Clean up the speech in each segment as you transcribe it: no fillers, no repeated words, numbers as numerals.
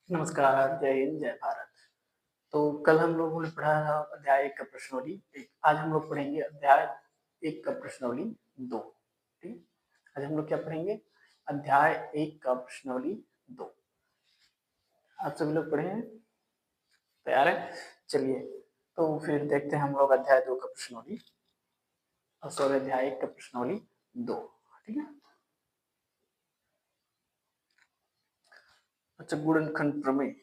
नमस्कार, जय हिंद, जय भारत। तो कल हम लोगों ने पढ़ा था अध्याय 1 का प्रश्नावली 1। आज हम लोग पढ़ेंगे अध्याय 1 का प्रश्नावली 2। ठीक है? आज हम लोग क्या पढ़ेंगे? अध्याय 1 का प्रश्नावली 2। आप सभी लोग पढ़े हैं? तैयार है? चलिए, तो फिर देखते हैं हम लोग अध्याय 2 का प्रश्नावली सॉरी अध्याय 1 का प्रश्नावली 2। ठीक है? अच्छा, गुणनखंड प्रमेय।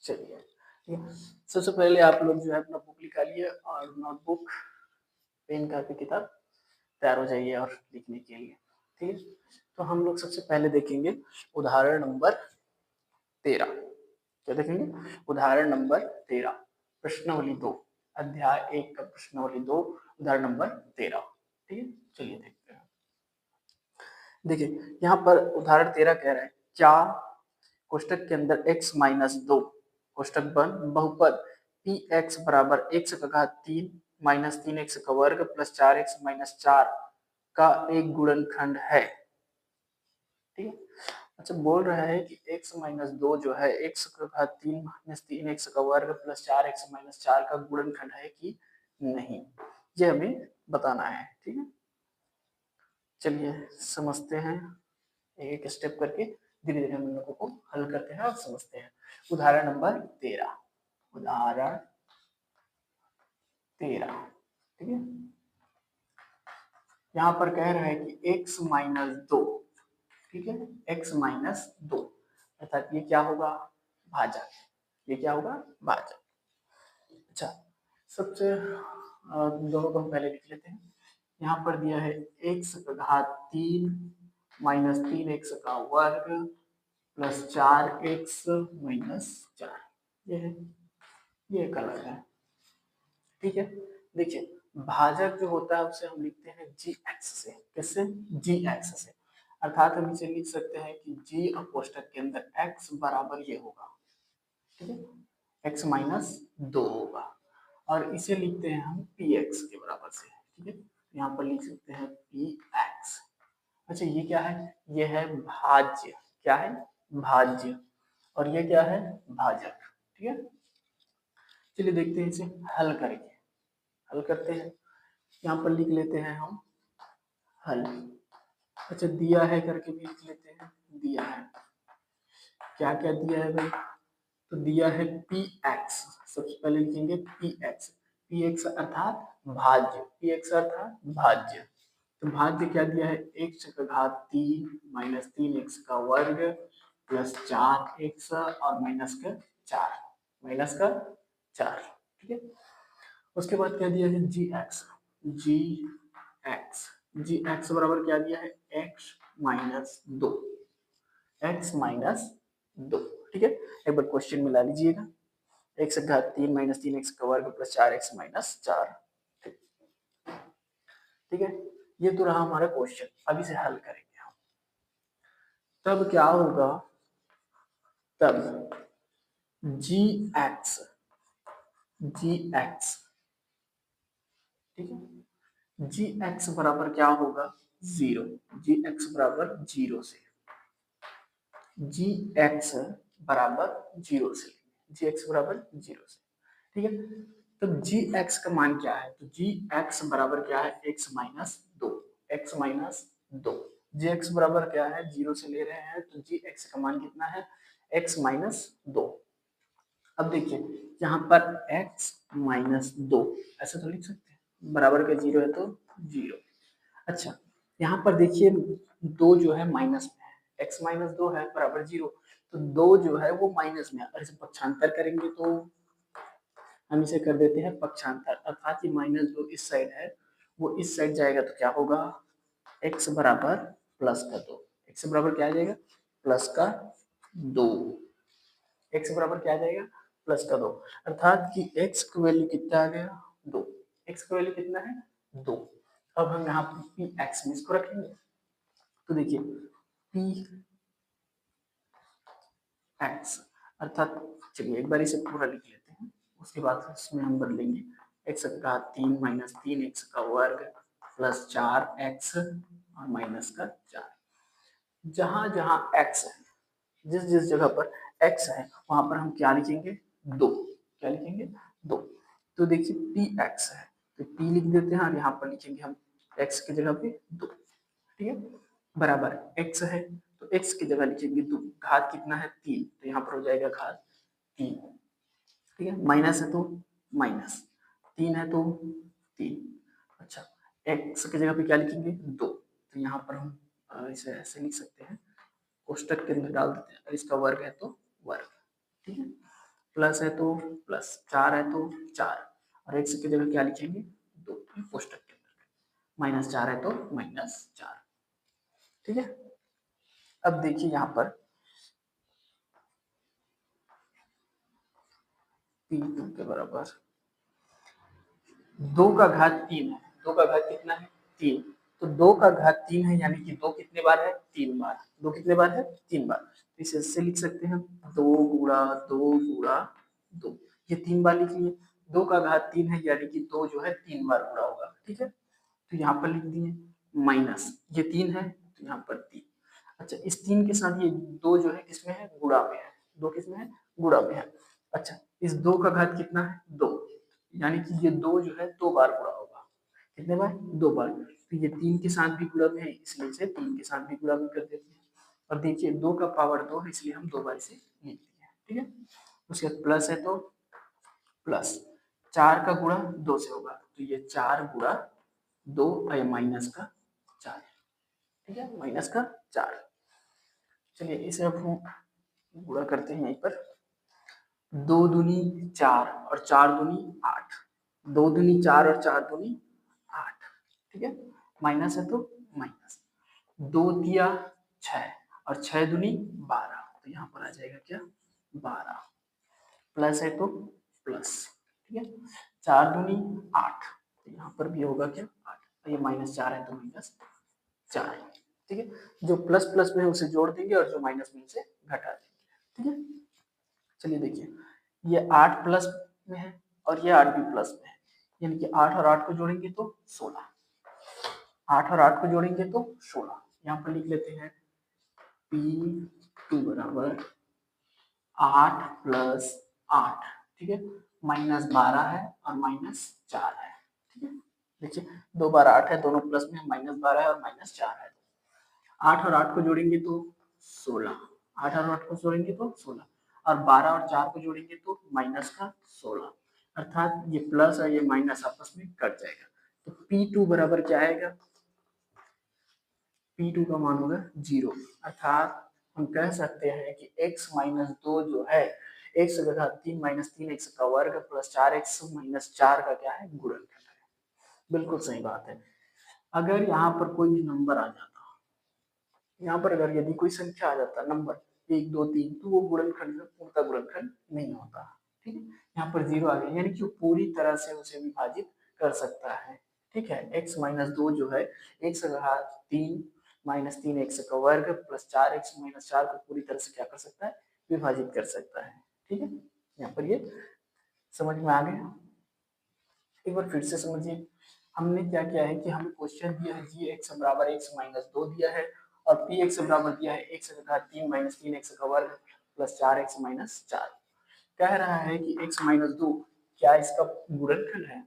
चलिए, ठीक है। सबसे पहले आप लोग जो है अपना बुक निकालिए और नोटबुक, पेन, कापी, किताब तैयार हो जाइए और लिखने के लिए। ठीक है, तो हम लोग सबसे पहले देखेंगे उदाहरण नंबर 13। क्या देखेंगे? उदाहरण नंबर 13, प्रश्नावली 2, अध्याय 1 का प्रश्नावली 2, उदाहरण नंबर 13। ठीक है, चलिए देखते हैं। देखिए, यहाँ पर उदाहरण 13 कह रहा है, क्या कोष्टक के अंदर x माइनस 2 कोष्टक बंद बहुपद पी एक्स बराबर x का घात 3 माइनस 3x का वर्ग प्लस 4x माइनस 4 का एक गुणनखंड है। ठीक है, अच्छा बोल रहा है कि x माइनस 2 जो है x का घात 3 माइनस 3x का वर्ग प्लस 4x माइनस 4 का गुणनखंड है कि नहीं, ये हमें बताना है। ठीक है, चलिए समझते हैं एक स्टेप करके, धीरे धीरे हम लोगों को हल करते हैं और समझते हैं। उदाहरण नंबर 13, उदाहरण 13। ठीक है, यहाँ पर कह रहा है कि x माइनस 2, ठीक है, x माइनस 2 अर्थात ये क्या होगा? भाजक। ये क्या होगा? भाजक। अच्छा, सबसे दोनों को हम पहले लिख लेते हैं। यहाँ पर दिया है x का घात 3 माइनस 3x का वर्ग प्लस 4x माइनस 4, ये है, ये एक अलग है। ठीक है, देखिए भाजक जो होता है उसे हम लिखते हैं जी एक्स से। किससे? जी एक्स से। अर्थात हम इसे लिख सकते हैं कि जी और कोष्टक के अंदर x बराबर ये होगा। ठीक है, x माइनस 2 होगा और इसे लिखते हैं हम पी एक्स के बराबर से। ठीक है, यहाँ पर लिख सकते हैं पी एक्स। अच्छा, ये क्या है? ये है भाज्य। क्या है? भाज्य। और ये क्या है? भाजक। ठीक है, चलिए देखते हैं इसे हल करके। हल करते हैं, यहाँ पर लिख लेते हैं हम हल। अच्छा, दिया है करके भी लिख लेते हैं, दिया है। क्या क्या दिया है भाई? तो दिया है पी एक्स। सबसे पहले लिखेंगे पी एक्स। पी एक्स अर्थात भाज्य, पी एक्स अर्थात भाज्य। तो भाज्य क्या दिया है? एक्स का घात 3 माइनस 3x का वर्ग प्लस 4x और माइनस का 4, माइनस का 4। ठीक है, उसके बाद क्या दिया है? जी एक्स। जी एक्स, जी एक्स बराबर क्या दिया है? X minus 2, x minus 2। ठीक है, एक बार क्वेश्चन मिला लीजिएगा। एक्स का घात 3 माइनस 3x का वर्ग प्लस 4x माइनस 4। ठीक है, ये तो रहा हमारा क्वेश्चन। अब इसे हल करेंगे हम। तब क्या होगा? तब जी एक्स, जी एक्स, ठीक है, जी एक्स बराबर क्या होगा? 0। जी एक्स बराबर 0 से, जी एक्स बराबर 0 से, जी एक्स बराबर 0 से। ठीक है, तो जी एक्स का मान क्या है? तो जी एक्स बराबर क्या है? X minus 2, x minus 2। जी एक्स बराबर क्या है? 0 से ले रहे हैं, तो जी एक्स का मान कितना है? X minus 2। अब देखिए यहाँ पर x माइनस 2 ऐसे तो लिख सकते हैं, बराबर का 0 है तो 0। अच्छा, यहाँ पर देखिए 2 जो है माइनस में है, x माइनस 2 है बराबर 0, तो 2 जो है वो माइनस में है। और इसे पक्षांतर करेंगे तो हम इसे कर देते हैं पक्षांतर, अर्थात ये माइनस 2 इस साइड है, वो इस साइड जाएगा तो क्या होगा? x बराबर प्लस का 2। x बराबर क्या आ जाएगा? प्लस का 2। x बराबर क्या आ जाएगा? प्लस का 2। अर्थात कि x की वैल्यू कितना आ गया? 2। x का वैल्यू कितना है? 2। अब हम यहाँ पी एक्स में इसको रखेंगे, तो देखिए पी एक्स अर्थात, चलिए एक बार इसे पूरा लिख लेते हैं, उसके बाद इसमें हम बदलेंगे। एक्स का घात 3 माइनस 3x का वर्ग प्लस 4x और माइनस का 4। जहां जहां x है, जिस जिस जगह पर x है वहां पर हम क्या लिखेंगे, 2। क्या लिखेंगे, 2। तो देखिए पी एक्स है तो p लिख देते हैं और यहाँ पर लिखेंगे हम x की जगह पे 2, ठीक है, बराबर x है तो x की जगह लिखेंगे 2, घात कितना है 3 तो यहाँ पर हो जाएगा घात 3, ठीक है, माइनस है तो माइनस, 3 है तो 3। अच्छा x की जगह पे क्या लिखेंगे 2, तो यहाँ पर हम इसे ऐसे लिख सकते हैं, कोष्टक के अंदर डाल देते हैं, और इसका वर्ग है तो वर्ग, ठीक है, प्लस है तो प्लस, 4 है तो 4, और x की जगह क्या लिखेंगे 2 कोष्टक के अंदर, माइनस 4 है तो माइनस 4, ठीक है। अब देखिए यहाँ पर P2 के बराबर 2 का घात 3 है, 2 का घात कितना है 3, तो 2 का घात 3 है यानी कि 2 कितने बार है 3 बार, 2 कितने बार है 3 बार, तो इसे ऐसे लिख सकते हैं 2 गुणा 2 गुणा 2, ये 3 बार लिख लिए, 2 का घात 3 है यानी कि 2 जो है 3 बार गुणा होगा, ठीक है, तो यहाँ पर लिख दिए माइनस, ये 3 है तो यहाँ पर 3। अच्छा इस 3 के साथ ये 2 जो है किसमें है गुणा में है, 2 किसमें है गुणा में है। अच्छा इस 2 का घात कितना है 2, यानी कि ये 2 जो है 2 बार गुणा होगा, कितने बार 2 बार, तो ये 3 के साथ भी गुणा में है इसलिए इसे 3 के साथ भी गुणा में कर देते हैं, और देखिए 2 का पावर 2 है इसलिए हम 2 बार इसे लिख दिए, ठीक है। उसके बाद प्लस है तो प्लस, 4 का गुणा 2 से होगा तो ये 4 गुणा 2 और माइनस का 4, ठीक है, माइनस का 4। चलिए इसे अब हम गुणा करते हैं यहीं पर, 2 दूनी 4 और 4 दूनी 8, 2 दूनी 4 और 4 दूनी 8, ठीक है, माइनस है तो माइनस, 2 दिया 6 और 6 दूनी 12, तो यहाँ पर आ जाएगा क्या 12, प्लस है तो प्लस, ठीक है, 4 दूनी 8, तो यहाँ पर भी होगा क्या 8, तो ये माइनस 4 है तो माइनस 4, ठीक है, जो प्लस प्लस में है उसे जोड़ देंगे और जो माइनस में उसे घटा देंगे, ठीक है। चलिए देखिए ये 8 प्लस में है और ये 8 भी प्लस में है, यानी कि 8 और 8 को जोड़ेंगे तो 16, 8 और 8 को जोड़ेंगे तो 16, यहाँ पर लिख लेते हैं P2 बराबर 8 प्लस 8, ठीक है, माइनस 12 है और माइनस 4 है, ठीक है, देखिए 2 बार 8 है, दोनों प्लस में, माइनस 12 है और माइनस 4 है, 8 और 8 को जोड़ेंगे तो 16, 8 और 8 को जोड़ेंगे तो 16, और 12 और 4 को जोड़ेंगे तो माइनस का 16, अर्थात ये प्लस और ये माइनस आपस में कट जाएगा, तो P2 बराबर क्या आएगा, P2 का मान होगा 0, अर्थात हम कह सकते हैं कि x माइनस 2 जो है x का घात 3 माइनस 3x का वर्ग प्लस 4x माइनस 4 का क्या है गुणनखंड है, बिल्कुल सही बात है। अगर यहाँ पर कोई भी नंबर आ जाता, यहाँ पर अगर यदि कोई संख्या आ जाता नंबर 1 2 3 तो वो गुणनखंड में पूर्णतः गुणनखंड नहीं होता, ठीक है, यहाँ पर 0 आ गया यानी कि पूरी तरह से उसे विभाजित कर सकता है, ठीक है, x माइनस 2 जो है x का घात 3 माइनस 3x का वर्ग प्लस 4x माइनस 4 को पूरी तरह से क्या कर सकता है विभाजित कर सकता है, ठीक है, यहाँ पर ये समझ में आ गया। एक बार फिर से समझिए, हमने क्या किया है कि हमें क्वेश्चन दिया है जी एक्स बराबर एक्स माइनस 2 दिया है और पी एक्स बराबर दिया है एक्स का घात 3 माइनस 3x का वर्ग प्लस 4x माइनस 4, कह रहा है कि x माइनस 2 क्या इसका गुणनखंड है,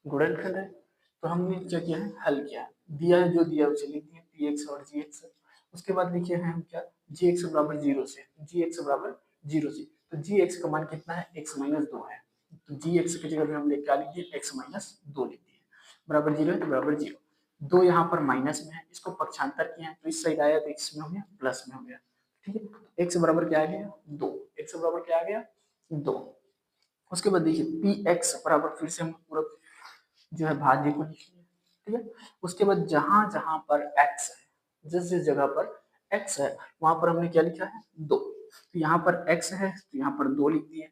गुणनखंड है, तो हमने क्या किया है हल किया, दिया है जो दिया उसे लिख दिया पी एक्स और जी एक्स, उसके बाद लिखे हैं हम क्या जी एक्स बराबर 0 से, जी एक्स बराबर 0 से, तो जी एक्स का मान कितना है x माइनस 2 है, तो जी एक्स की जगह पे हमने क्या लिख दिया x माइनस 2 लिख दिया, बराबर 0 है तो बराबर 0, 2 यहाँ पर माइनस में है, इसको पक्षांतर किया है तो इस साइड आया तो x में हो गया प्लस में हो गया, ठीक है, x बराबर क्या आ गया 2, x बराबर क्या आ गया 2, उसके बाद देखिए पी एक्स बराबर फिर से हम पूरा जो है भाज्य को लिख लिया, ठीक है, उसके बाद जहां जहां पर x है, जिस जिस जगह पर x है वहां पर हमने क्या लिखा है 2, तो यहाँ पर x है तो यहाँ पर 2 लिख दिए,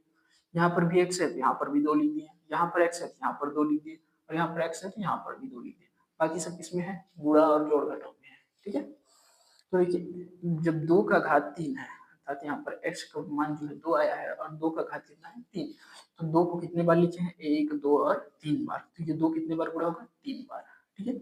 यहाँ पर भी x है तो यहाँ पर भी 2 लिख दिए, यहाँ पर x है तो यहाँ पर 2 लिख दिए, और यहाँ पर x है तो यहाँ पर भी 2 लिख दिए, बाकी सब किसमें है गुणा और जोड़ घटाव में है, ठीक है। तो देखिए जब 2 का घात 3 है अर्थात यहाँ पर x का मान जो है 2 आया है और 2 का घात कितना है 3, तो 2 को कितने बार लिखे हैं 1 2 और 3 बार, तो ये 2 कितने बार गुणा होगा 3 बार, ठीक है,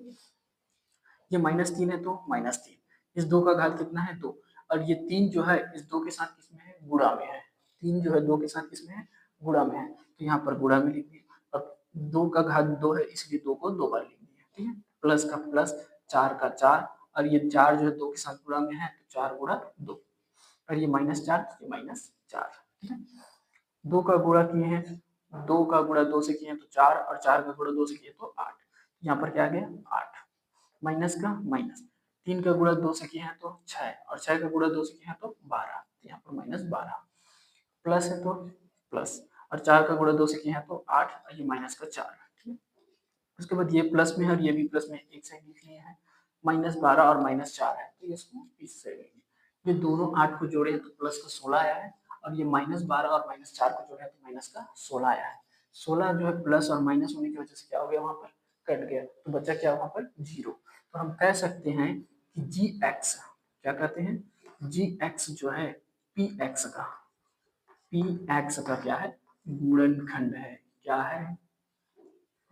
ये माइनस 3 है तो माइनस 3, इस 2 का घात कितना है 2, और ये 3 जो है इस 2 के साथ किसमें है, गुणा में है। 3 जो है 2 के साथ किसमें है, गुणा में है, तो यहाँ पर गुणा में लिख दिया। अब 2 का घात 2 है इसलिए 2 को 2 बार लिख दिया, ठीक है। प्लस का प्लस, 4 का 4, और ये 4 जो है 2 के साथ गुणा में है तो 4 गुणा 2, और ये -4 ये -4, ठीक है। 2 का गुणा किए हैं, 2 का गुणा 2 से किए हैं तो 4, और 4 का गुणा 2 से किए तो 8, यहाँ पर क्या आ गया 8, माइनस का माइनस, 3 का गुणा 2 से किए हैं तो 6, और 6 का गुणा 2 से किए हैं तो 12, यहाँ पर -12, प्लस है तो प्लस, और 4 का गुणा 2 से किए हैं तो 8, और ये माइनस का 4, ठीक है। उसके बाद ये प्लस में है और ये भी प्लस में, एक साइड लिख लिए हैं, -12 और -4 है तो इसको इस साइड लेंगे। ये दोनों 8 को जोड़े हैं तो प्लस का 16 आया है, और ये -12 और -4 को जोड़े हैं तो माइनस का 16 आया है। 16 जो है प्लस और माइनस होने की वजह से क्या हो गया, वहां पर कट गया, तो बच्चा क्या वहां पर 0। तो हम कह सकते हैं कि जी एक्स, क्या कहते हैं, जी एक्स जो है पी एक्स का क्या है, गुणनखंड है। क्या है,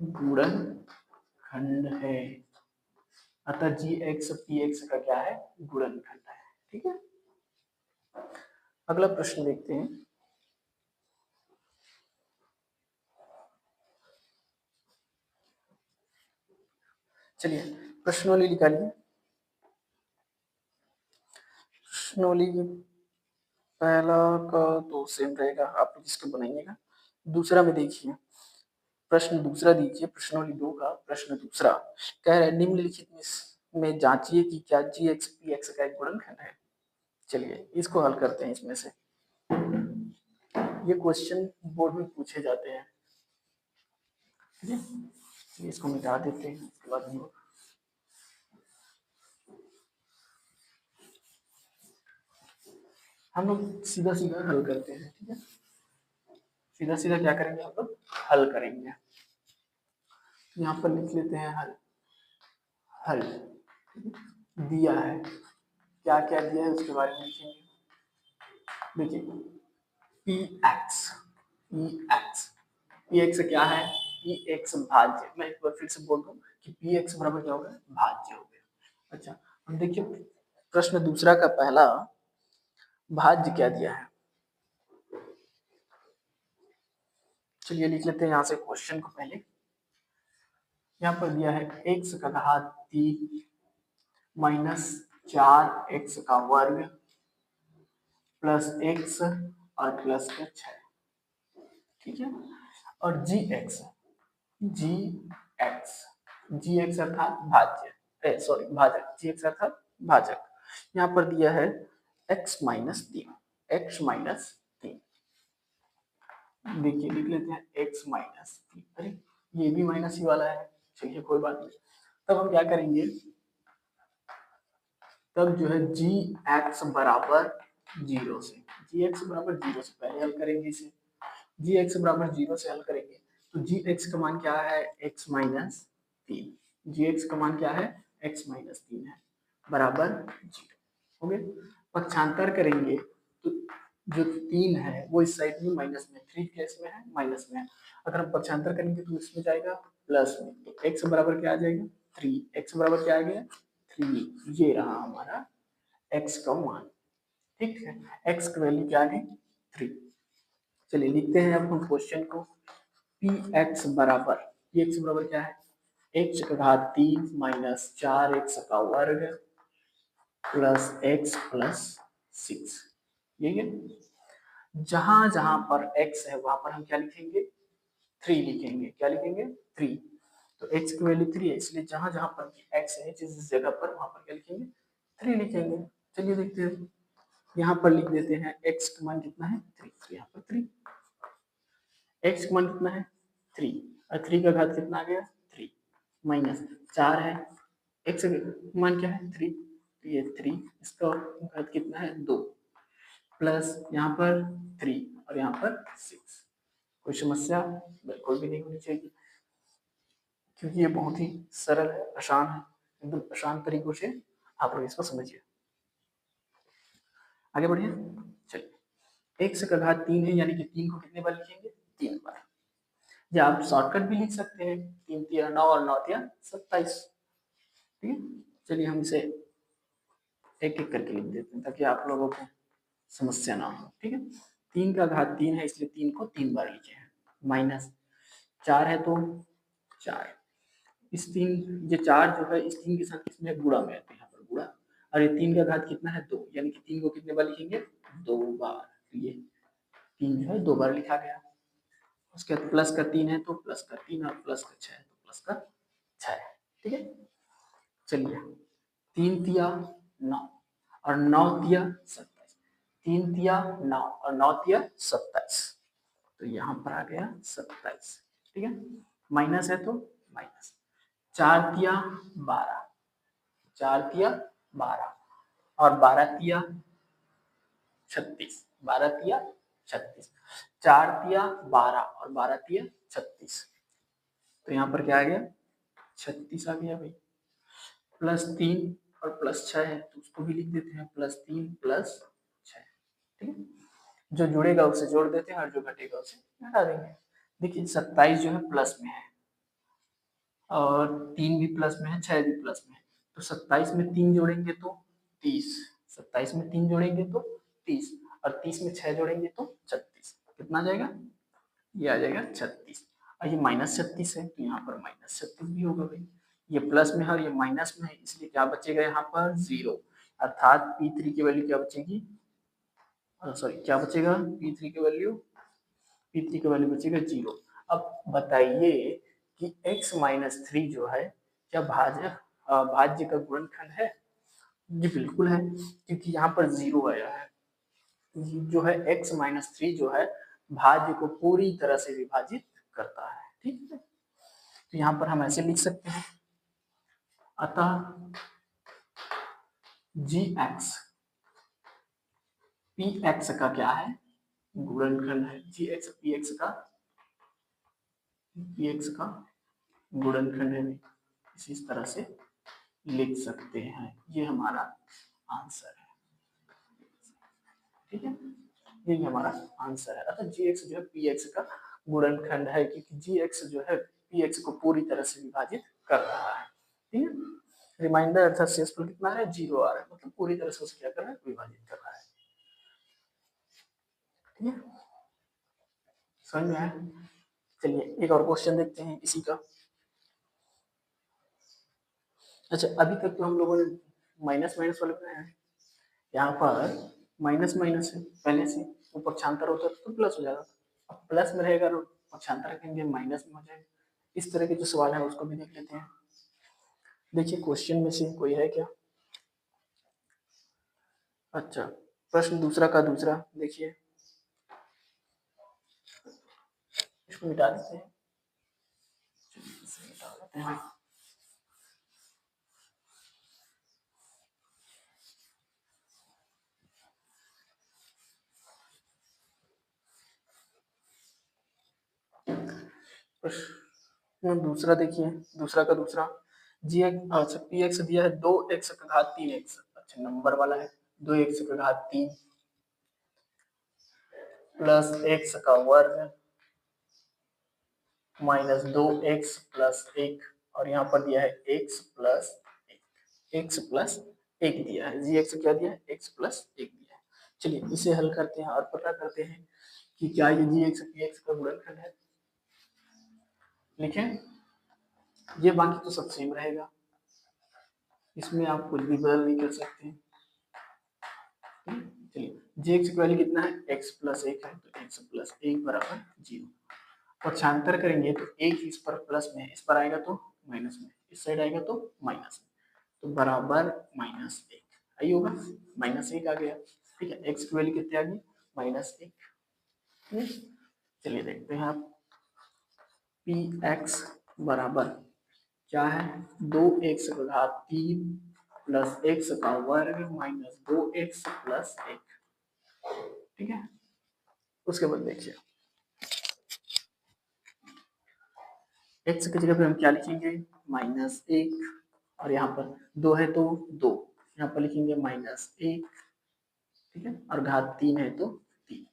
गुणनखंड है। अतः जी एक्स पी एक्स का क्या है, गुणनखंड है, ठीक है। अगला प्रश्न देखते हैं। चलिए प्रश्नोली निकालिए। प्रश्नोली पहला का तो सेम रहेगा, आप लोग इसको बनाइएगा। दूसरा में देखिए, प्रश्न दूसरा दीजिए, प्रश्नोली 2 का प्रश्न दूसरा कह रहा है निम्नलिखित में जांचिए कि क्या जी एक्स पी एक्स का एक गुणनखंड है। चलिए इसको हल करते हैं। इसमें से ये क्वेश्चन बोर्ड में पूछे जाते हैं, ठीक है। चलिए इसको मिटा देते हैं, उसके बाद हम लोग सीधा सीधा हल करते हैं, ठीक है। सीधा सीधा क्या करेंगे, हम लोग हल करेंगे। यहाँ पर लिख लेते हैं हल। हल दिया है, क्या क्या दिया है उसके बारे में लिखेंगे। देखिए पी एक्स, पी एक्स क्या है, पी एक्स भाज्य। मैं एक बार फिर से बोल दूं कि पी एक्स बराबर क्या होगा, भाज्य हो गया। अच्छा अब देखिए प्रश्न दूसरा का पहला भाज्य क्या दिया है। चलिए लिख लेते हैं यहाँ से क्वेश्चन को पहले। यहाँ पर दिया है x का घात 3 माइनस 4x का वर्ग प्लस x और प्लस का 6, ठीक है। और जी एक्स अर्थात भाज्य, सॉरी भाजक, जी एक्स अर्थात भाजक। यहाँ पर दिया है x -3, देखिए लिख लेते हैं x-3। अरे ये भी माइनस ही वाला है, चलिए कोई बात नहीं। तब हम क्या करेंगे, तब जो है जी एक्स बराबर 0 से, पहले हल करेंगे इसे। जी एक्स बराबर 0 से हल करेंगे तो जी एक्स का मान क्या है, x-3। जी एक्स का मान क्या है, x-3 है, बराबर 0 हो गया। पक्षांतर करेंगे तो जो 3 है वो इस साइड में माइनस में, 3 केस में है माइनस में है। अगर हम पक्षांतर करेंगे तो इसमें जाएगा प्लस में, तो x बराबर क्या आ जाएगा 3, x बराबर क्या आ गया 3, ये रहा हमारा x का मान, ठीक है। x की वैल्यू क्या आ गई 3। चलिए लिखते हैं अब हम क्वेश्चन को। पी एक्स बराबर, पी एक्स बराबर क्या है, x का घात 3 माइनस 4x का वर्ग प्लस x प्लस 6, ये है। जहां जहां पर x है वहां पर हम क्या लिखेंगे, 3 लिखेंगे। क्या लिखेंगे 3, तो x की वैल्यू 3 है, इसलिए जहां जहां पर x है जिस जगह पर वहां पर क्या लिखेंगे 3 लिखेंगे। चलिए देखते हैं, यहाँ पर लिख देते हैं x का मान कितना है 3, तो यहाँ पर 3, x का मान कितना है 3, और 3 का घात कितना आ गया 3, माइनस 4 है, x का मान क्या है 3, तो ये 3, इसका घात कितना है 2, प्लस यहाँ पर 3 और यहाँ पर 6। कोई समस्या बिल्कुल भी नहीं होनी चाहिए, क्योंकि ये बहुत ही सरल है, आसान है, एकदम आसान तरीकों से आप लोग इसको समझिए। आगे बढ़िए। चलिए x का घात 3 है, यानी कि 3 को कितने बार लिखेंगे 3 बार, या आप शॉर्टकट भी लिख सकते हैं, 3 3 9 और 9 3 27, ठीक है। चलिए हम इसे एक एक करके लिख देते हैं ताकि आप लोगों को समस्या ना हो। ठीक है, 3 का घात 3 है इसलिए 3 को 3 बार लिखे हैं, माइनस 4 है तो 4, इस 3 ये 4 जो है इस 3 के साथ इसमें गुणा में आते हैं, यहाँ पर गुणा, और ये 3 का घात कितना है 2, यानी कि 3 को कितने बार लिखेंगे 2 बार, तो ये 3 जो है 2 बार लिखा गया। उसके बाद प्लस का 3 है तो प्लस का 3 और प्लस का 6 है तो प्लस का 6। ठीक है, चलिए 3 तिया 9 और 9 तिया 27, 3 तिया 9 और 9 तिया 27, तो यहाँ पर आ गया 27। ठीक है, माइनस है तो माइनस, 4 तिया 12, 4 तिया 12 और 12 तिया 36, 12 तिया 36, 4 तिया 12 और 12 तिया 36, तो यहाँ पर क्या आ गया 36 आ गया भाई। प्लस 3 और प्लस 6 है तो उसको भी लिख देते हैं, प्लस 3 प्लस 6। ठीक है, जो जुड़ेगा उसे जोड़ देते हैं और जो घटेगा उसे घटा देंगे। देखिए 27 जो है प्लस में है और 3 भी प्लस में है, 6 भी प्लस में है, तो 27 में 3 जोड़ेंगे तो 30, 27 में 3 जोड़ेंगे तो 30 और 30 में 6 जोड़ेंगे तो 36, कितना आ जाएगा, ये आ जाएगा 36। और ये माइनस 36 है तो यहाँ पर माइनस 36 भी होगा भाई, ये प्लस में है और ये माइनस में है, इसलिए क्या बचेगा यहाँ पर 0, अर्थात P3 की वैल्यू क्या बचेगी, सॉरी क्या बचेगा, P3 की वैल्यू बचेगा 0। अब बताइए कि x माइनस 3 जो है क्या भाज्य का गुणनखंड है, जी बिल्कुल है, क्योंकि यहाँ पर 0 आया है, जो है x माइनस 3 जो है भाज्य को पूरी तरह से विभाजित करता है। ठीक है, तो यहाँ पर हम ऐसे लिख सकते हैं, अतः gx px का क्या है, गुणनखंड है, gx px का गुणनखंड है, इस तरह से लिख सकते हैं, ये हमारा आंसर है। ठीक है, ये हमारा आंसर है, अतः gx जो है px का गुणनखंड है, क्योंकि gx जो है px को पूरी तरह से विभाजित कर रहा है। ठीक है, रिमाइंडर अर्थात शेषफल कितना है 0 आ रहा है, मतलब पूरी तरह से उसे क्या कर रहा है, विभाजित कर रहा है। ठीक है, समझ में आया। चलिए एक और क्वेश्चन देखते हैं इसी का। अच्छा अभी तक तो हम लोगों ने माइनस माइनस वाले बनाया है, यहाँ पर माइनस माइनस है, पहले से वो पक्षांतर होता तो प्लस हो जाता, अब प्लस में रहेगा तो पक्षांतर रखेंगे माइनस में हो जाएगा। इस तरह के जो सवाल है उसको भी देख लेते हैं। देखिए क्वेश्चन में से कोई है क्या, अच्छा प्रश्न दूसरा का दूसरा देखिए, इसको मिटा देते हैं, मिटा देते हैं। प्रश्न दूसरा देखिए, दूसरा का दूसरा, जी अच्छा पी एक्स दिया है 2x का घात 3x, अच्छा नंबर वाला है, 2x का घात 3 प्लस x का वर्ग माइनस 2x प्लस 1, और यहाँ पर दिया है x प्लस 1 दिया है, जी एक्स क्या दिया है x प्लस 1 दिया है। चलिए इसे हल करते हैं और पता करते हैं कि क्या ये जी एक्स पी एक्स का गुणनखंड है। लिखें, ये बाकी तो सब सेम रहेगा, इसमें आप कुछ भी बदल नहीं कर सकते। चलिए जी एक्स की वैल्यू कितना है, x प्लस 1 है तो x प्लस 1 बराबर 0, पक्षांतर करेंगे तो एक इस पर प्लस में, इस पर आएगा तो माइनस में, इस साइड आएगा तो माइनस में, तो बराबर माइनस 1 आई होगा, माइनस 1 आ गया। ठीक है, x की वैल्यू कितनी आ गई, माइनस 1। चलिए देखते हैं आप, पी एक्स बराबर क्या है, 2x का घात 3 प्लस x का वर्ग माइनस 2x प्लस 1। ठीक है, उसके बाद देखिए x की जगह पे हम क्या लिखेंगे, माइनस 1, और यहाँ पर 2 है तो 2, यहाँ पर लिखेंगे माइनस 1। ठीक है, और घात 3 है तो 3,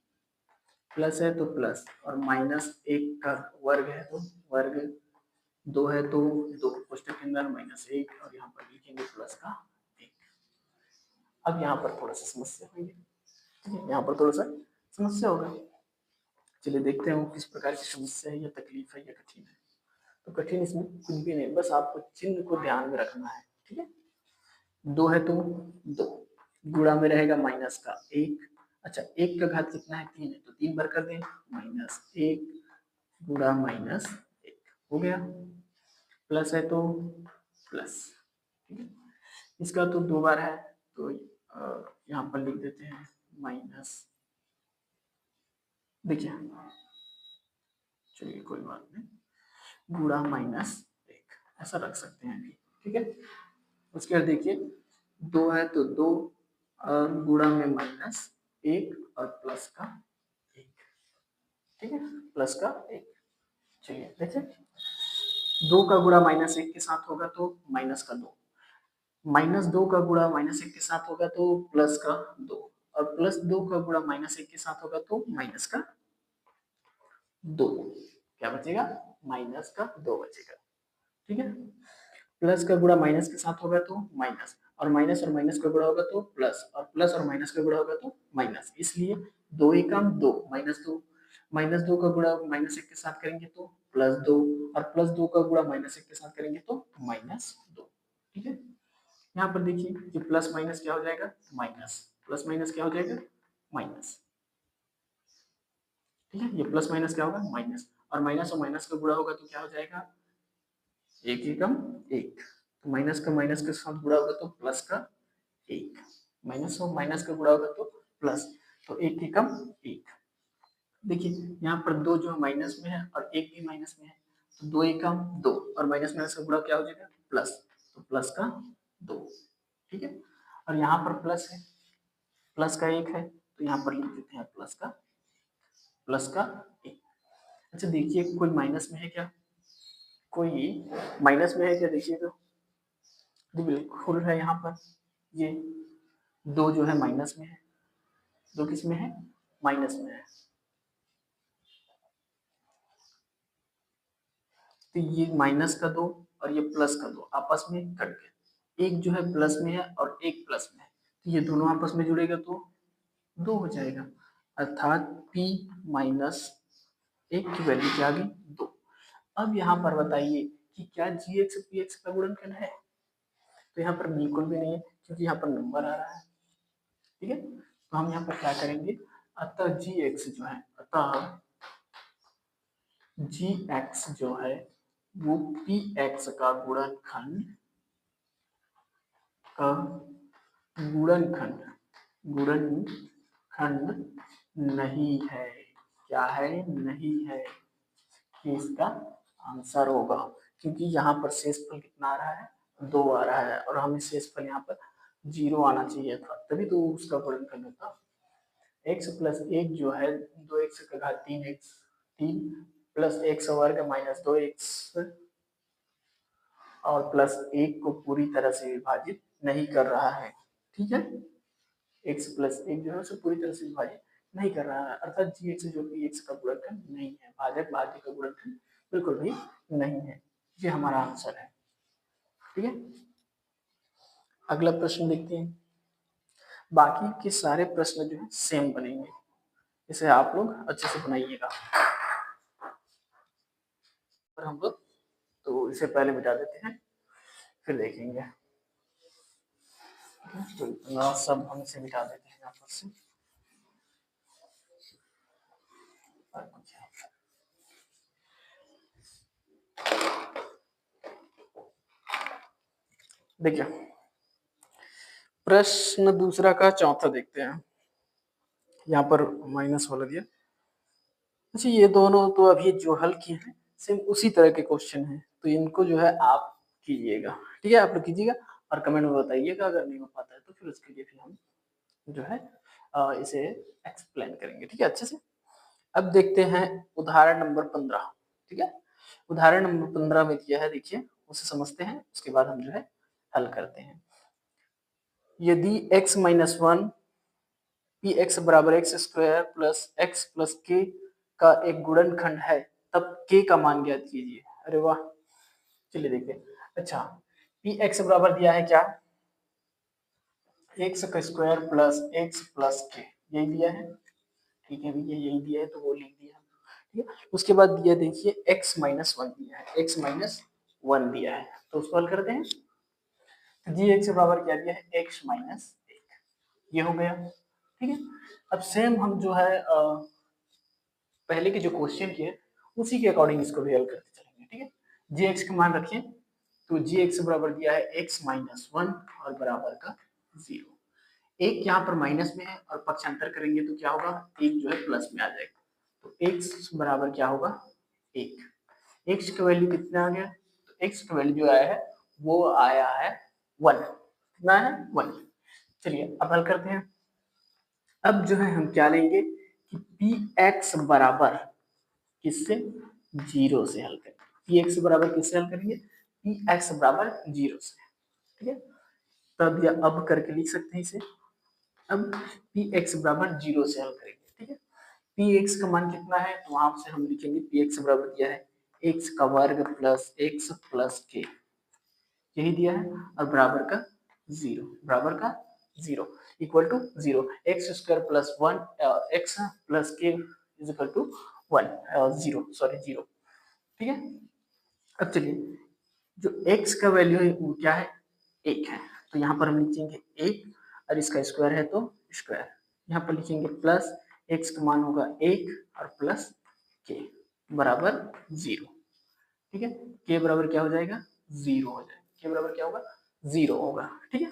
प्लस है तो प्लस, और माइनस 1 का वर्ग है तो वर्ग, 2 है तो 2, कोष्टक के अंदर माइनस 1 और यहाँ पर लिखेंगे प्लस का 1। अब यहाँ पर थोड़ा सा समस्या होगी, ठीक है, यहाँ पर थोड़ा सा समस्या होगा। चलिए देखते हैं वो किस प्रकार की समस्या है या तकलीफ है या कठिन है। तो कठिन इसमें कुछ भी नहीं, बस आपको चिन्ह को ध्यान में रखना है, ठीक है। 2 है तो 2 गुणा में रहेगा माइनस का 1। अच्छा 1 का घात कितना है 3 है तो 3 बार कर दें, -1 गुणा -1 हो गया। प्लस है तो प्लस, ठीक है। इसका तो 2 बार है तो यहाँ पर लिख देते हैं माइनस, देखिए चलिए कोई बात नहीं, गुणा -1 ऐसा रख सकते हैं अभी, ठीक है। उसके बाद देखिए 2 है तो 2 गुणा में -1 और प्लस का 1, ठीक है, प्लस का 1। चलिए देखिए 2 का गुणा -1 के साथ होगा तो माइनस का 2, -2 का गुणा -1 के साथ होगा तो प्लस का 2, और +2 का गुणा -1 के साथ होगा तो माइनस का 2। क्या बचेगा, माइनस का 2 बचेगा, ठीक है। प्लस का गुणा माइनस के साथ होगा तो माइनस, और माइनस का गुणा होगा तो प्लस, और प्लस और माइनस का गुणा होगा तो माइनस, इसलिए 2 एकम 2 -2, -2 का गुणा -1 के साथ करेंगे तो +2, और +2 का गुणा -1 के साथ करेंगे तो -2, ठीक है। यहाँ पर देखिए कि प्लस माइनस क्या हो जाएगा, माइनस, प्लस माइनस क्या हो जाएगा, माइनस, ठीक है। ये प्लस माइनस क्या होगा, माइनस, और माइनस का गुणा होगा तो क्या हो जाएगा, 1 एकम 1, तो माइनस के साथ गुणा होगा तो प्लस का 1, माइनस का गुणा होगा तो प्लस, तो 1 एकम 1। देखिए यहाँ पर 2 जो माइनस में है और 1 भी माइनस में है, तो 2 एकम 2, और माइनस का गुणा क्या हो जाएगा, प्लस, तो प्लस का 2, ठीक है। और यहाँ पर प्लस है, प्लस का 1 है तो यहाँ पर लिख देते हैं प्लस का 1। अच्छा देखिए कोई माइनस में है क्या, कोई माइनस में है क्या, देखिए तो जी बिल्कुल है, यहाँ पर ये 2 जो है माइनस में है, 2 किस में है, माइनस में है, तो ये माइनस का 2 और ये प्लस का 2 आपस में कट गए, एक जो है प्लस में है और एक प्लस में है, तो ये दोनों आपस में जुड़ेगा तो 2 हो जाएगा, अर्थात p माइनस 1 की वैल्यू क्या आ गई, 2। अब यहाँ पर बताइए कि क्या gx px का गुणनखंड है, तो यहाँ पर बिल्कुल भी नहीं है क्योंकि यहाँ पर नंबर आ रहा है, ठीक है। तो हम यहाँ पर क्या करेंगे, अतः gx जो है, अतः gx जो है वो px का गुणनखंड का गुणनखंड नहीं है, क्या है, नहीं है, कि इसका आंसर होगा, क्योंकि यहाँ पर शेषफल कितना आ रहा है, 2 आ रहा है, और हमें शेषफल यहाँ पर 0 आना चाहिए था, तभी तो उसका गुणनखंड होता। x प्लस 1 जो है 2x का घात 3x 3 प्लस x वर्ग -2x और प्लस 1 को पूरी तरह से विभाजित नहीं कर रहा है, ठीक है। x प्लस 1 जो है उसे पूरी तरह से विभाजित नहीं कर रहा है, अर्थात gx जो कि x का गुणनखंड नहीं है, भाजक भाज्य का गुणनखंड बिल्कुल भी नहीं है, ये हमारा आंसर है, ठीक है। अगला प्रश्न देखते हैं, बाकी के सारे प्रश्न जो है सेम बनेंगे, इसे आप लोग अच्छे से बनाइएगा, और हम लोग तो इसे पहले मिटा देते हैं फिर देखेंगे, तो सब हम इसे मिटा देते हैं यहाँ पर से, देखिए प्रश्न दूसरा का चौथा देखते हैं, यहाँ पर माइनस वाला दिया। अच्छा ये दोनों तो अभी जो हल किए हैं सेम उसी तरह के क्वेश्चन हैं, तो इनको जो है आप कीजिएगा, ठीक है, आप लोग कीजिएगा और कमेंट में बताइएगा, अगर नहीं हो पाता है तो फिर उसके लिए फिर हम जो है इसे एक्सप्लेन करेंगे, ठीक है, अच्छे से। अब देखते हैं उदाहरण नंबर 15, ठीक है, उदाहरण नंबर 15 में दिया है, देखिए उसे समझते हैं, उसके बाद हम जो है हल करते हैं। यदि x माइनस 1 पी एक्स बराबर x square plus x plus के का एक गुणनखंड है, तब k का मान ज्ञात कीजिए। अरे वाह, चलिए देखते हैं। अच्छा पी एक्स बराबर दिया है क्या, एक्स का स्क्वायर प्लस एक्स प्लस के, यही दिया है, ठीक है भैया, यही दिया है तो वो लिख दिया, ठीक है। उसके बाद दिया देखिए x माइनस वन दिया है, x माइनस वन दिया है, तो उसको हल करते हैं। तो जी एक्स बराबर क्या दिया है, x माइनस एक, ये हो गया, ठीक है। अब सेम हम जो है पहले के जो क्वेश्चन किए उसी के अकॉर्डिंग इसको भी हल करते चलेंगे, ठीक है। जी एक्स का मान रखिए, तो जी एक्स बराबर दिया है x माइनस वन और बराबर का जीरो। एक यहाँ पर माइनस में है और पक्षांतर करेंगे तो क्या होगा, एक जो है प्लस में आ जाएगा, तो x बराबर क्या होगा, एक। x का वैल्यू कितना आ गया, तो x का वैल्यू जो आया है वो आया है वन, कितना है वन। चलिए अब हल करते हैं। अब जो है हम क्या लेंगे कि पी एक्स बराबर किससे, जीरो से हल करेंगे। पी एक्स बराबर किससे हल करेंगे, पी एक्स बराबर जीरो से, ठीक है। तब या अब करके लिख सकते हैं इसे। अब पी एक्स बराबर जीरो से हल करेंगे, ठीक है। पी एक्स का मान कितना है, तो वहां से हम लिखेंगे पी एक्स बराबर दिया है एक्स का वर्ग प्लस एक्स प्लस के, यही दिया है, और बराबर का जीरो, बराबर का zero, equal to zero, x square plus one x plus k is equal to one, zero, sorry zero, ठीक है। अब चलिए जो x का वैल्यू है वो क्या है, एक है, तो यहाँ पर हम लिखेंगे एक, और इसका स्क्वायर है तो स्क्वायर, यहाँ पर लिखेंगे प्लस x का मान होगा एक और प्लस के बराबर जीरो, ठीक है। के बराबर क्या हो जाएगा, जीरो हो जाएगा, के बराबर क्या होगा, जीरो होगा, ठीक है।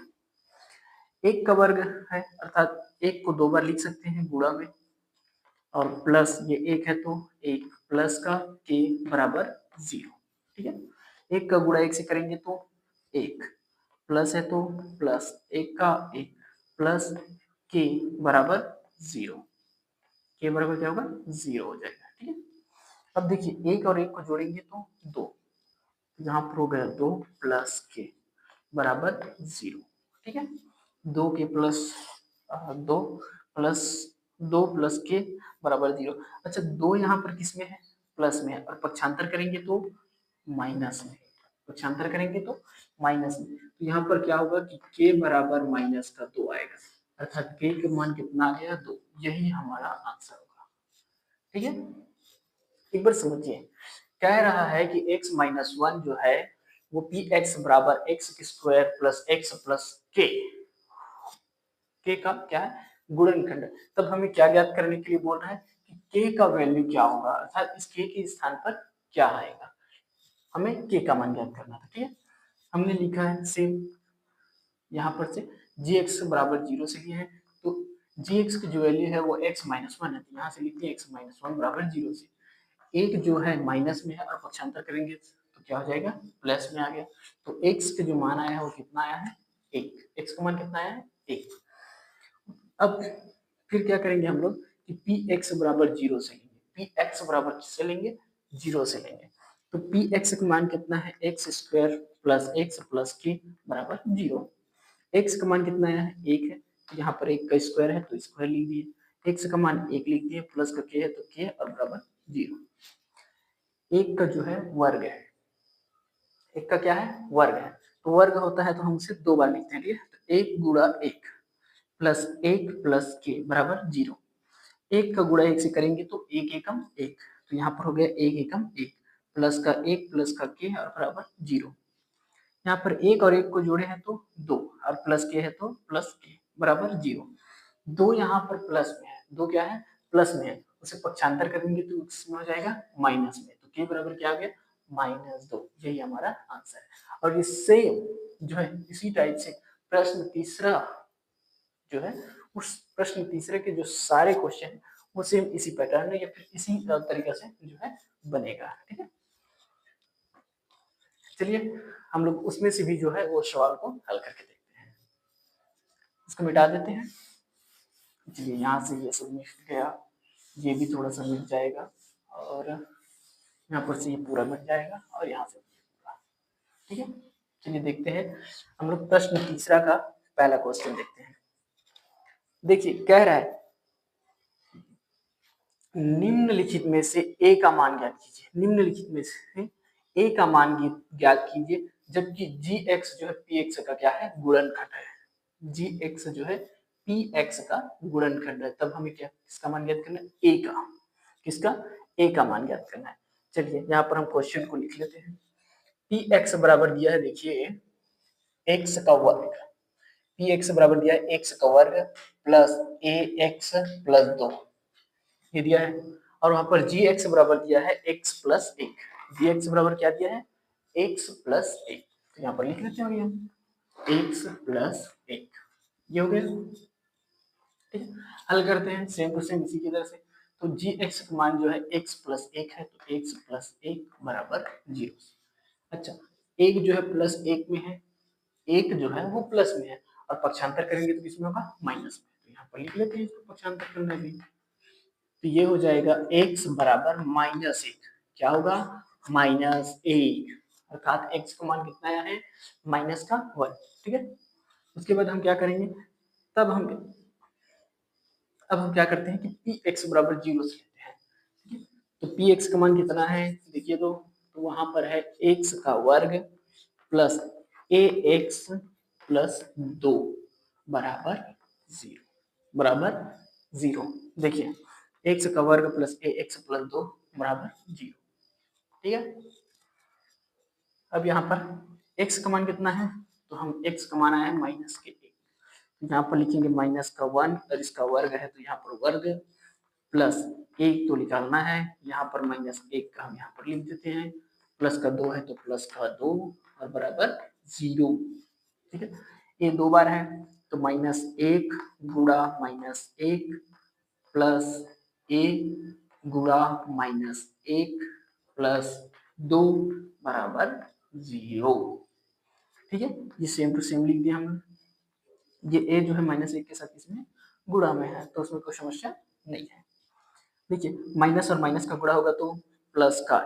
एक का वर्ग है अर्थात एक को दो बार लिख सकते हैं गुणा में, और प्लस ये एक है तो एक प्लस का के बराबर जीरो, ठीक है। एक का गुणा एक से करेंगे तो एक, प्लस है तो प्लस एक का एक प्लस के बराबर जीरो, के बराबर क्या होगा, जीरो हो जाएगा, ठीक है। अब देखिए एक और एक को जोड़ेंगे तो दो, यहाँ पर हो गया दो प्लस के बराबर जीरो, ठीक है। दो के प्लस दो प्लस दो प्लस के बराबर जीरो। अच्छा दो यहाँ पर किस में है, प्लस में है, और पक्षांतर करेंगे तो माइनस में, पक्षांतर करेंगे तो माइनस में, तो यहाँ पर क्या होगा कि के बराबर माइनस का दो आएगा, अर्थात के का मान कितना आ गया, दो, यही हमारा आंसर होगा, ठीक है। एक बार समझिए, कह रहा है कि x माइनस वन जो है वो पी एक्स बराबर x square plus x plus के का क्या है, गुणनखंड। तब हमें क्या ज्ञात करने के लिए बोल रहा है कि के का वैल्यू क्या होगा, अर्थात इस के के स्थान पर क्या आएगा, हमें के का मान ज्ञात करना था, ठीक है। हमने लिखा है सेम यहाँ पर से जी एक्स बराबर जीरो से लिए है, तो जी एक्स की जो वैल्यू है वो एक्स माइनस वन है, तो यहाँ से लिखते हैं एक्स माइनस वन बराबर जीरो से, एक जो है माइनस में है और पक्षांतर करेंगे तो क्या हो जाएगा, प्लस में आ गया, तो x का जो मान आया है वो कितना आया है, एक, x का मान कितना आया है, एक। अब फिर क्या करेंगे हम लोग कि पी एक्स बराबर जीरो से लेंगे, पी एक्स बराबर किससे लेंगे, जीरो से लेंगे, तो पी एक्स का मान कितना है, एक्स स्क्वायर प्लस के बराबर जीरो, एक्स का मान कितना है, एक है, तो यहाँ पर एक का स्क्वायर है तो स्क्वायर लिख दिए, एक्स का मान एक लिख दिए, प्लस का के है तो के और बराबर जीरो। एक का जो है वर्ग है, एक का क्या है, वर्ग है, तो वर्ग होता है तो हम उसे दो बार लिखते हैं, ठीक है। तो एक गुणा एक प्लस के बराबर जीरो, एक का गुणा एक से करेंगे तो एक एकम एक, तो यहाँ पर हो गया एक एकम एक, प्लस का एक प्लस का के और बराबर जीरो, यहाँ पर एक और एक को जोड़े हैं तो दो, और प्लस के है तो प्लस के बराबर जीरो, दो यहाँ पर प्लस में है, दो क्या है, प्लस में है, उसे पक्षांतर करेंगे तो उसमें हो जाएगा माइनस में, तो के बराबर क्या आ गया, माइनस दो, यही हमारा आंसर है। और ये सेम जो है इसी टाइप से प्रश्न तीसरा जो है, उस प्रश्न तीसरे के जो सारे क्वेश्चन वो सेम इसी पैटर्न में या फिर इसी तरीके से जो है बनेगा, ठीक है। चलिए हम लोग उसमें से भी जो है वो सवाल को हल करके देखते हैं, इसको मिटा देते हैं। चलिए यहाँ से ये सब मिट गया, ये भी थोड़ा सा मिट जाएगा, और यहाँ पर से ये पूरा मिट जाएगा, और यहाँ से पूरा, ठीक है। चलिए देखते हैं हम लोग प्रश्न तीसरा का पहला क्वेश्चन देखते हैं। देखिए कह रहा है निम्नलिखित में से ए का मान ज्ञात कीजिए, निम्नलिखित में से ए का मान ज्ञात कीजिए जबकि जी एक्स जो है पी एक्स का क्या है, गुणनखंड है, जी एक्स जो है पी एक्स का गुणनखंड है, तब हमें क्या किसका मान ज्ञात करना है, ए का। किसका, ए का मान ज्ञात करना है। चलिए यहाँ पर हम क्वेश्चन को लिख लेते हैं। पी एक्स बराबर दिया है, देखिए एक्स का वर्ग, पी एक्स बराबर दिया है एक्स का वर्ग प्लस ए एक्स प्लस 2, ये दिया है। और वहां पर जी एक्स बराबर दिया है एक्स प्लस एक, जी एक्स बराबर क्या दिया है, एक्स प्लस एक, तो यहाँ पर लिख लेते हैं हम एक्स प्लस एक, ये हो गया। ठीक है, हल करते हैं सेम टू सेम इसी की तरह से। तो जी एक्स का मान जो है एक्स प्लस एक है, तो एक्स प्लस एक बराबर 0। अच्छा, एक जो है प्लस एक में है, एक जो है वो प्लस में है, और पक्षांतर करेंगे तो किसमें होगा, माइनस में, तो यहाँ पर लिख लेते हैं इसको पक्षांतर करने भी। तो ये हो जाएगा x बराबर माइनस एक, क्या होगा, माइनस एक, अर्थात x का मान कितना आया है, माइनस का 1। ठीक है, उसके बाद हम क्या करेंगे, तब हम अब हम क्या करते हैं कि पी एक्स बराबर 0 से लेते हैं। ठीक है, तो पी एक्स का मान कितना है, देखिए तो वहां पर है एक्स का वर्ग प्लस ए एक्स प्लस 2 बराबर 0, बराबर 0। देखिए एक्स का वर्ग प्लस ए एक्स प्लस 2 बराबर 0। ठीक है, अब यहाँ पर x का मान कितना है, तो हम x का मान आया है माइनस के एक, यहाँ पर लिखेंगे माइनस का 1, और इसका वर्ग है तो यहाँ पर वर्ग प्लस एक तो निकालना है, यहाँ पर माइनस एक का हम यहाँ पर लिख देते हैं, प्लस का 2 है तो प्लस का 2 और बराबर 0। ठीक है, ये दो बार है तो माइनस एक गुणा माइनस एक प्लस ए गुणा माइनस एक प्लस 2 बराबर 0। ठीक है, ये सेम टू सेम लिख दिया हमने। ये ए जो है माइनस एक के साथ इसमें गुणा में है, तो उसमें कोई समस्या नहीं है। देखिए माइनस और माइनस का गुणा होगा तो प्लस का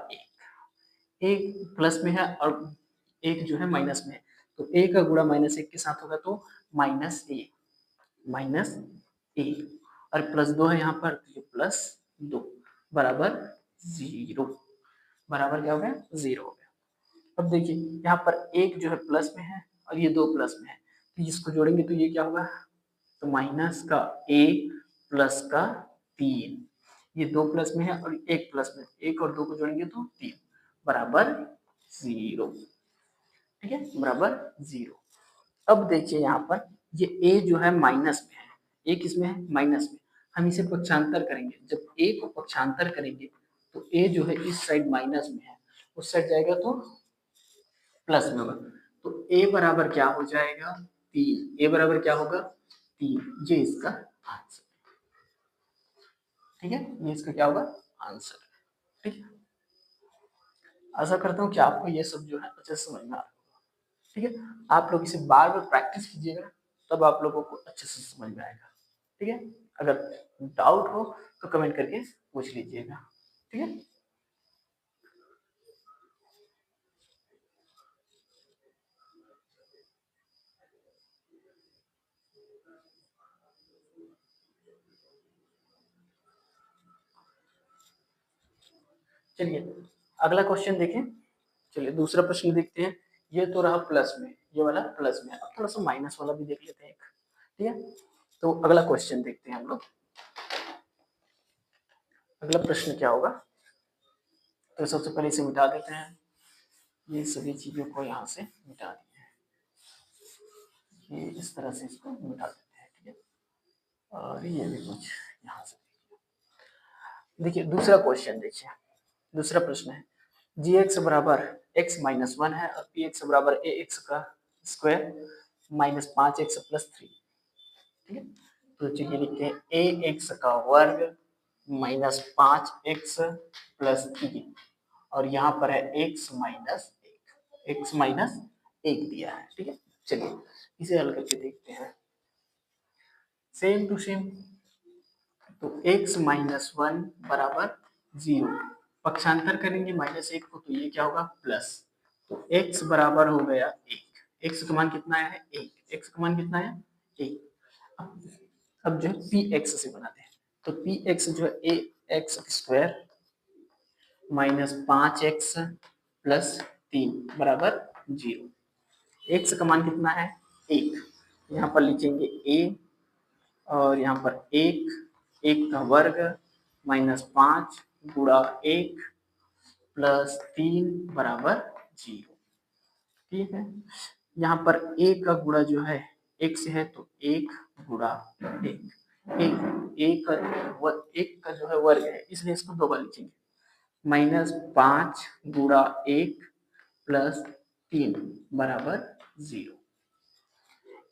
एक प्लस में है और एक जो है माइनस में है, तो ए का गुणा माइनस एक के साथ होगा तो माइनस ए और प्लस 2 है यहाँ पर, तो ये प्लस 2 बराबर 0, बराबर क्या हो गया, 0 हो गया। अब देखिए यहाँ पर एक जो है प्लस में है और ये 2 प्लस में है, तो इसको जोड़ेंगे तो ये क्या होगा, तो माइनस का ए प्लस का 3, ये 2 प्लस में है और एक प्लस में, एक और 2 को जोड़ेंगे तो 3 बराबर 0। ठीक है, बराबर 0। अब देखिए यहाँ पर ये a जो है माइनस में है, a किस में है, माइनस में, हम इसे पक्षांतर करेंगे, जब a को पक्षांतर करेंगे तो a जो है इस साइड माइनस में है, उस साइड जाएगा तो प्लस में होगा, तो a बराबर क्या हो जाएगा, 3, a बराबर क्या होगा 3, ये इसका आंसर। ठीक है, ये इसका क्या होगा, आंसर। ठीक है, आशा करता हूँ कि आपको ये सब जो है अच्छे से समझ में आ रहा होगा। ठीक है, आप लोग इसे बार बार प्रैक्टिस कीजिएगा, तब आप लोगों को अच्छे से समझ में आएगा। ठीक है, अगर डाउट हो तो कमेंट करके पूछ लीजिएगा। ठीक है, चलिए अगला क्वेश्चन देखें। चलिए दूसरा प्रश्न देखते हैं। ये तो रहा प्लस में, ये वाला प्लस में, अब थोड़ा सा माइनस वाला भी देख लेते हैं एक। ठीक है, तो अगला क्वेश्चन देखते हैं हम लोग। अगला प्रश्न क्या होगा, तो सबसे पहले इसे मिटा देते हैं, ये सभी चीजों को यहाँ से मिटा दिए हैं, ये इस तरह से इसको मिटा देते हैं। ठीक है, और ये भी कुछ यहाँ से देखिए। दूसरा क्वेश्चन देखिए, दूसरा प्रश्न है जी एक्स बराबर एक्स माइनस 1 है और पी एक्स बराबर ए एक्स का स्क्वायर माइनस 5x प्लस 3। ठीक है, तो चलिए लिखते हैं ए एक्स का वर्ग माइनस 5x प्लस 3, और यहाँ पर है x माइनस एक, x माइनस एक दिया है। ठीक है, चलिए इसे हल करके देखते हैं सेम टू सेम। तो x माइनस 1 बराबर 0, पक्षांतर करेंगे माइनस एक को तो ये क्या होगा, प्लस, तो x बराबर हो गया एक, x का मान कितना आया है एक, x का मान कितना आया एक। अब जो है पी एक्स से बनाते हैं, तो पी एक्स जो है a x square minus 5x plus 3 बराबर 0, एक्स का मान कितना है एक, यहाँ पर लिखेंगे a और यहाँ पर 1 का वर्ग -5 गुणा 1 प्लस 3 बराबर 0। ठीक है, यहाँ पर a का गुणा जो है 1 से है तो 1 गुणा 1, एक का जो है वर्ग है इसलिए इसको 2 बार लिखेंगे। -5 गुणा 1 प्लस 3 बराबर 0।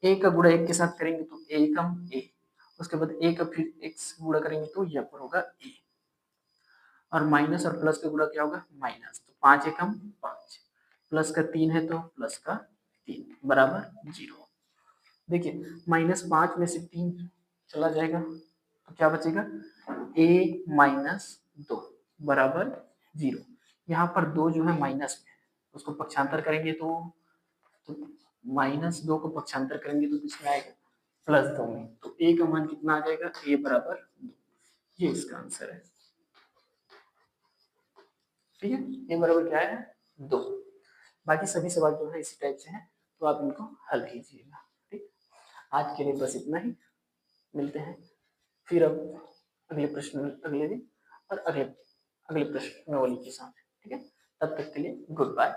a का गुणा 1 के साथ करेंगे तो a एकम a, उसके बाद a का फिर x गुणा करेंगे तो यहाँ पर होगा a, और माइनस और प्लस का गुणा क्या होगा माइनस, तो 5 एकम 5, प्लस का 3 है तो प्लस का 3 बराबर 0। देखिए -5 में से 3 चला जाएगा तो क्या बचेगा a - 2 बराबर 0। यहाँ पर 2 जो है माइनस में है, उसको पक्षांतर करेंगे तो -2 को पक्षांतर करेंगे तो किसमें आएगा +2 में, तो a का मान कितना आ जाएगा a बराबर 2। ये इसका आंसर है। ठीक है, a बराबर क्या है 2। बाकी सभी सवाल जो है इसी टाइप से हैं, तो आप इनको हल कीजिएगा। ठीक, आज के लिए बस इतना ही, मिलते हैं फिर अब अगले प्रश्न अगले दिन और अगले प्रश्नावली के साथ। ठीक है, तब तक के लिए गुड बाय।